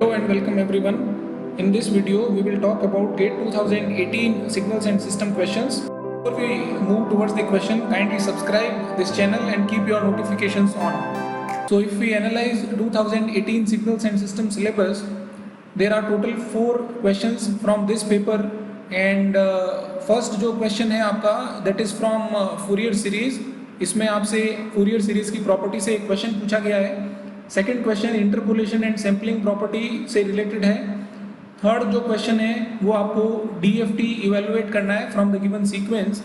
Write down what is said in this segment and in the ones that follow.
Hello and welcome everyone. In this video, we will talk about GATE 2018 signals and system questions. Before we move towards the question, kindly subscribe this channel and keep your notifications on. So if we analyze 2018 signals and system syllabus, there are total 4 questions from this paper and first जो question है आपका that is from Fourier series. इसमें आपसे Fourier series की property से एक question पूछा गया है. Second question interpolation and sampling property से रिलेटेड है. थर्ड जो क्वेश्चन है वो आपको DFT इवेलुएट करना है from the given sequence.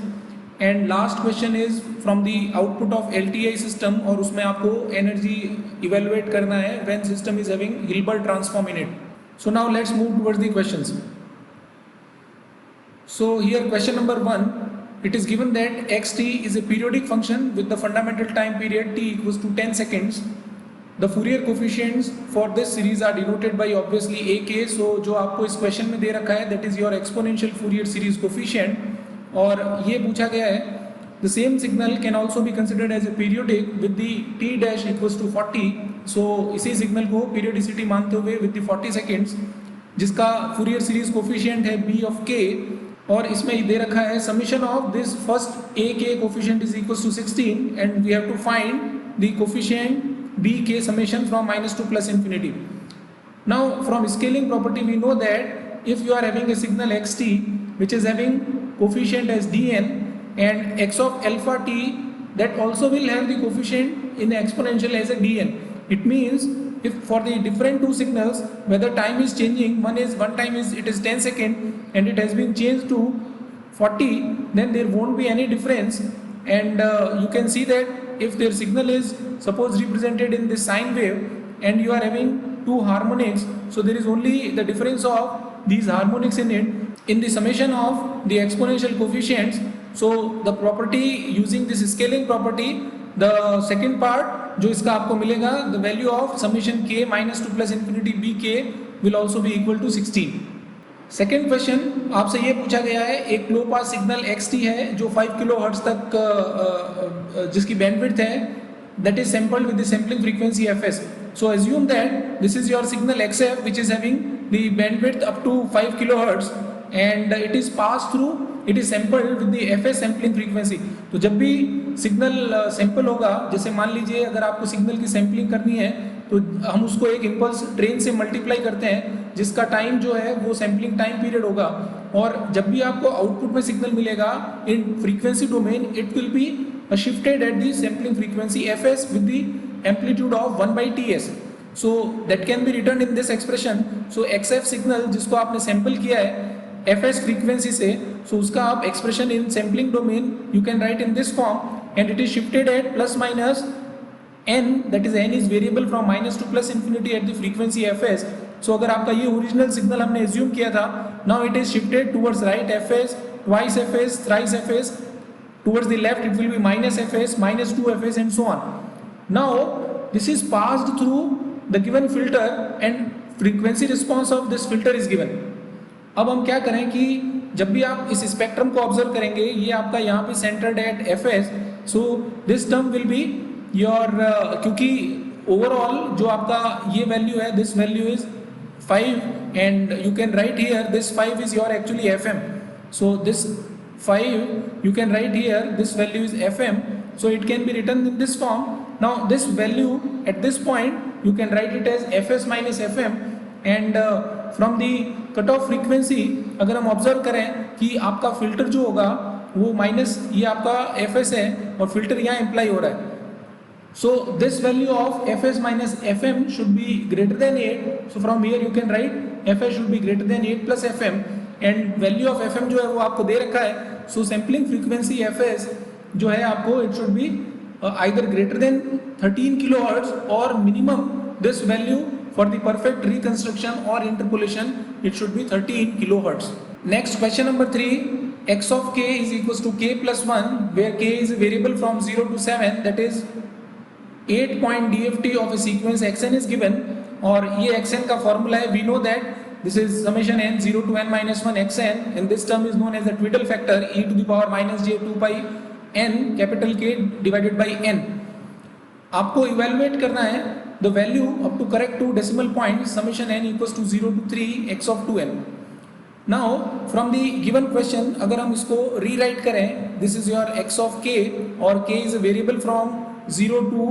And last question is from the output of LTI system और उसमें आपको एनर्जी इवेलुएट करना है when system is having Hilbert transform in it. So now let's move towards the questions. So here question number 1, it is given that xt is a periodic function with the fundamental time period t equals to 10 seconds. The Fourier coefficients for this series are denoted by obviously AK. So जो आपको इस question में दे रखा है that is your exponential Fourier series coefficient. और ये पूछा गया है the same signal can also be considered as a periodic with the t dash equals to 40. So इसी सिग्नल को periodicity मानते हुए with the 40 seconds जिसका Fourier series coefficient है B of k. और इसमें दे रखा है summation of this first AK coefficient is equals to 16 and we have to find the coefficient bk summation from minus to plus infinity. Now from scaling property we know that if you are having a signal xt which is having coefficient as dn and x of alpha t, that also will have the coefficient in the exponential as a dn. It means if for the different two signals whether time is changing, one time is it is 10 second and it has been changed to 40, then there won't be any difference. And you can see that if their signal is suppose represented in this sine wave and you are having two harmonics, so there is only the difference of these harmonics in it in the summation of the exponential coefficients. So the property using this scaling property, the second part जो इसका आपको मिलेगा, the value of summation k minus to plus infinity bk will also be equal to 16. Second question आपसे ये पूछा गया है एक लो पास सिग्नल xt है जो 5 किलो हर्ट्ज तक जिसकी बैंडविड्थ है that is sampled with the sampling frequency fs. So assume that this is your signal xf which is having the bandwidth up to 5 kilohertz and it is passed through, it is sampled with the fs sampling frequency. तो जब भी signal sample होगा, जैसे मान लीजिए अगर आपको signal की सैम्पलिंग करनी है तो हम उसको एक इम्पल्स ट्रेन से मल्टीप्लाई करते हैं जिसका टाइम जो है वो सैम्पलिंग टाइम पीरियड होगा. और जब भी आपको आउटपुट में सिग्नल मिलेगा in frequency domain it will be shifted at the sampling frequency fs with the amplitude of 1 by ts. So that can be written in this expression. So xf signal जिसको आपने sample किया है fs frequency से, so उसका आप expression in sampling domain you can write in this form and it is shifted at plus minus n, that is n is variable from minus to plus infinity at the frequency fs. So अगर आपका ये original signal हमने assume किया था, now it is shifted towards right fs, twice fs, thrice fs. Towards the left it will be minus fs, minus 2fs and so on. Now this is passed through the given filter and frequency response of this filter is given. अब हम क्या करें कि जब भी आप इस spectrum को ऑब्जर्व करेंगे, ये आपका यहाँ पे centred at fs, so this term will be your क्योंकि ओवरऑल जो आपका ये वैल्यू है this value is 5 and you can write here this 5 is your actually fm. So this 5 you can write here this value is fm, so it can be written in this form. Now this value at this point you can write it as fs minus fm and from the cutoff frequency अगर हम observe करें कि आपका filter जो होगा वो minus ये आपका fs है और फिल्टर यहाँ इम्प्लाई हो रहा है. So this value of fs minus fm should be greater than 8. So from here you can write fs should be greater than 8 plus fm and value of fm जो है वो आपको दे रखा है. So sampling frequency fs जो है आपको it should be either greater than 13 kilohertz or minimum this value for the perfect reconstruction or interpolation it should be 13 kilohertz. Next question number 3, x of k is equals to k plus 1 where k is a variable from 0 to 7, that is 8 point DFT of a sequence xn is given. और ये xn का formula है, we know that this is summation n 0 to n minus 1 xn and this term is known as the twiddle factor e to the power minus j 2 pi n capital K divided by n. आपको evaluate करना है the value up to correct two decimal points, summation n equals to 0 to 3 x of 2n. Now from the given question अगर हम इसको rewrite करें, this is your x of k और k is a variable from 0 to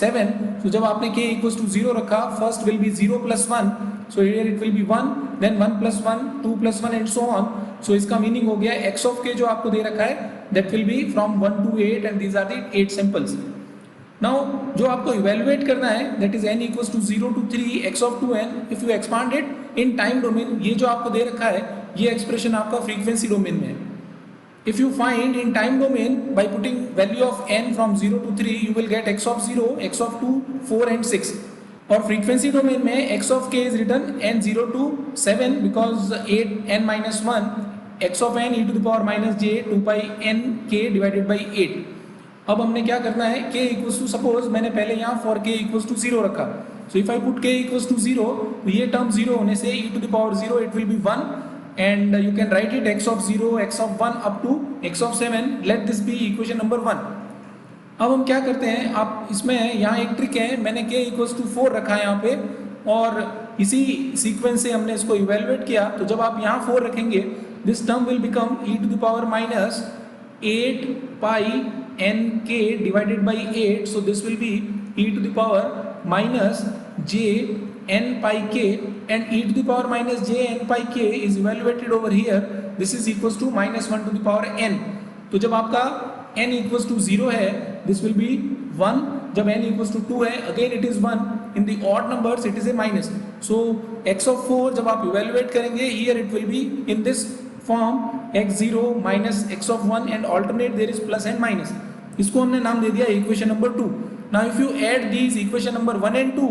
7. So जब आपने k equals to 0 रखा, first will be 0 plus 1, so here it will be 1, then 1 plus 1, 2 plus 1 and so on. So इसका meaning हो गया x of k जो आपको दे रखा है that will be from 1 to 8 and these are the 8 samples. Now जो आपको evaluate करना है that is n equals to 0 to 3 x of 2n. If you expand it in time domain, ये जो आपको दे रखा है ये expression आपका frequency domain में है. If you find in time domain by putting value of n from 0 to 3, you will get x of 0, x of 2, 4 and 6. और frequency domain में x of k is written n 0 to 7 because 8 n minus 1, x of n e to the power minus j 2 pi n k divided by 8. अब हमने क्या करना है, k equals to suppose मैंने पहले यहाँ for k equals to 0 रखा. So if I put k equals to 0, तो ये term 0 होने से e to the power 0 it will be 1 and you can write it x of 0, x of 1 up to x of 7. Let this be equation number 1. अब हम क्या करते हैं, आप इसमें यहाँ एक ट्रिक है, मैंने k equals to 4 रखा है यहाँ पे और इसी सीक्वेंस से हमने इसको इवेलुएट किया. तो जब आप यहाँ 4 रखेंगे, this term will become e to the power minus 8 pi n k divided by 8. So this will be e to the power minus j n pi k and e to the power minus j n pi k is evaluated over here. This is equals to minus 1 to the power n. तो जब आपका n equals to 0 है, this will be 1. जब n equals to 2 है, again it is 1. In the odd numbers it is a minus. So x of 4 जब आप evaluate करेंगे, here it will be in this form x0 minus x of 1 and alternate there is plus and minus. इसको हमने नाम दे दिया equation number 2. Now if you add these equation number 1 and 2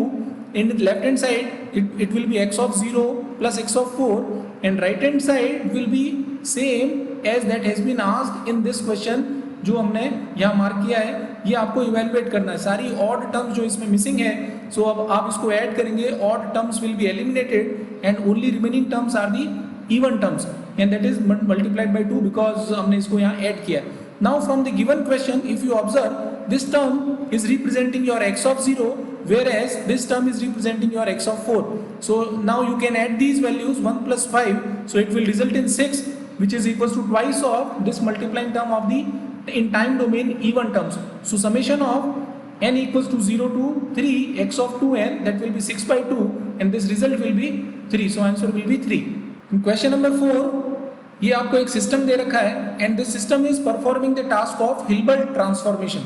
in the left hand side it will be x of 0 plus x of 4 and right hand side will be same as that has been asked in this question जो हमने यहाँ mark किया है. ये आपको evaluate करना है. सारी ऑड टर्म्स जो इसमें मिसिंग है, सो अब आप इसको ऐड करेंगे, odd terms will be eliminated and only remaining terms are the even terms and that is multiplied by 2 because हमने इसको यहाँ ऐड किया. Now from the given question, if you observe, this term is representing your x of 0 whereas this term is representing your x of 4. So now you can add these values 1 plus 5, so it will result in 6 which is equals to twice of this multiplying term of the in time domain even terms. So summation of n equals to 0 to 3 x of 2n, that will be 6 by 2 and this result will be 3. So answer will be 3. In question number 4, ये आपको एक system दे रखा है and this system is performing the task of Hilbert transformation.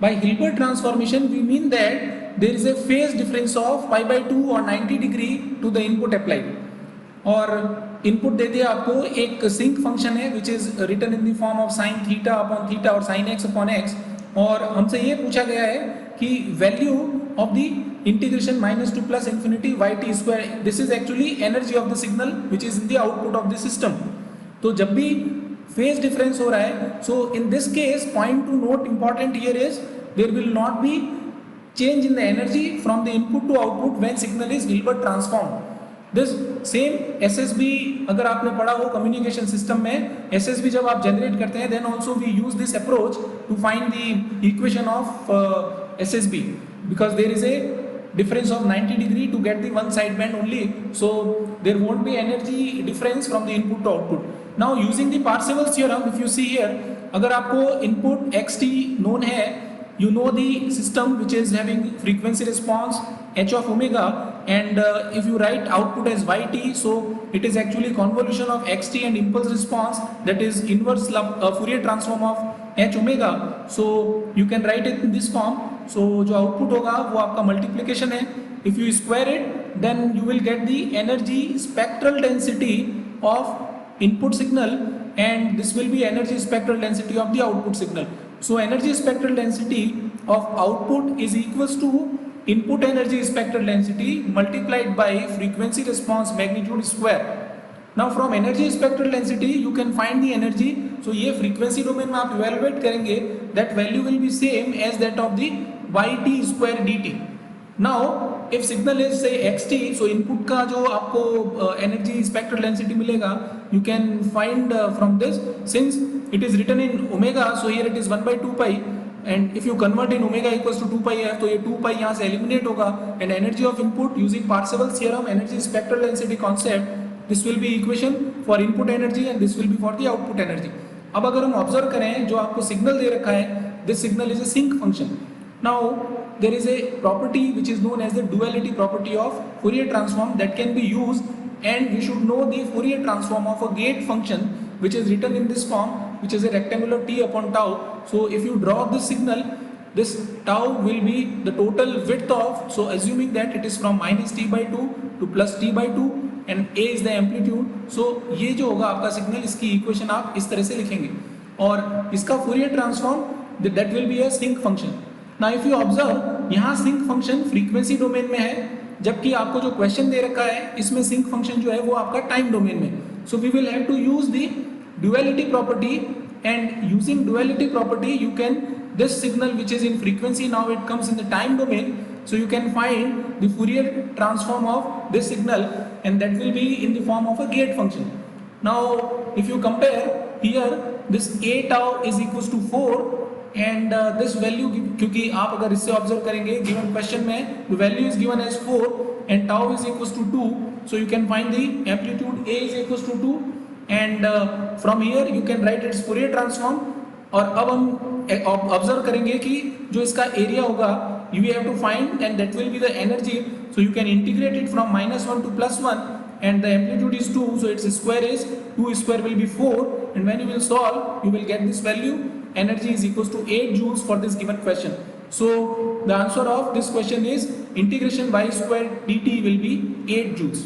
By Hilbert transformation we mean that there is a phase difference of pi by 2 और 90 degree to the input applied. और input दे दिया आपको एक sinc function है which is written in the form of sine theta upon theta और sine x upon x. और हमसे ये पूछा गया है कि value of the integration minus to plus infinity Y T square. This is actually energy of the signal which is in the output of the system. तो जब भी फेज डिफरेंस हो रहा है, so in this case point to note important here is there will not be change in the energy from the input to output when signal is Hilbert transform. This same SSB अगर आपने पढ़ा हो communication system में, SSB जब आप generate करते हैं then also we use this approach to find the equation of SSB because there is a difference of 90 degree to get the one sideband only, so there won't be energy difference from the input to output. Now using the Parseval's theorem, if you see here, अगर आपको input xt known है, you know the system which is having frequency response h of omega and if you write output as yt, so it is actually convolution of xt and impulse response, that is inverse Fourier transform of h omega. So you can write it in this form. So जो output होगा वो आपका multiplication है. If you square it then you will get the energy spectral density of input signal and this will be energy spectral density of the output signal. So energy spectral density of output is equals to input energy spectral density multiplied by frequency response magnitude square. Now from energy spectral density you can find the energy. So ये frequency domain में आप evaluate करेंगे, that value will be same as that of the yt square dt. Now if signal is say xt, so input का जो आपको energy spectral density मिलेगा you can find from this, since it is written in omega, so here it is 1 by 2 pi and if you convert in omega equals to 2 pi f, तो ये 2 pi यहाँ से eliminate होगा, and energy of input using Parseval's theorem, energy spectral density concept, this will be equation for input energy and this will be for the output energy. अब अगर हम observe करें जो आपको सिग्नल दे रखा है, this signal is a sinc function. Now there is a property which is known as the duality property of Fourier transform that can be used, and we should know the Fourier transform of a gate function which is written in this form, which is a rectangular t upon tau. So if you draw this signal, this tau will be the total width of, so assuming that it is from minus t by 2 to plus t by 2 and a is the amplitude, so ये जो होगा आपका signal, इसकी equation आप इस तरह से लिखेंगे और इसका Fourier transform that will be a sinc function. Now if you observe, यहाँ sinc function फ्रीक्वेंसी डोमेन में है, जबकि आपको जो क्वेश्चन दे रखा है इसमें sinc function जो है वो आपका टाइम डोमेन में. So we will have to use the duality property, and using duality property you can, this signal which is in frequency now it comes in the time domain, so you can find the Fourier transform of this signal, and that will be in the form of a gate function. Now if you compare here, this a tau is equals to 4 and this value, क्योंकि आप अगर इससे observe करेंगे given question में the value is given as 4 and tau is equals to 2, so you can find the amplitude a is equals to 2, and from here you can write its Fourier transform. और अब हम observe करेंगे कि जो इसका area होगा you have to find, and that will be the energy, so you can integrate it from -1 to +1, and the amplitude is 2, so its square is 2 square will be 4, and when you will solve you will get this value. Energy is equals to 8 joules for this given question. So the answer of this question is integration y square dt will be 8 joules.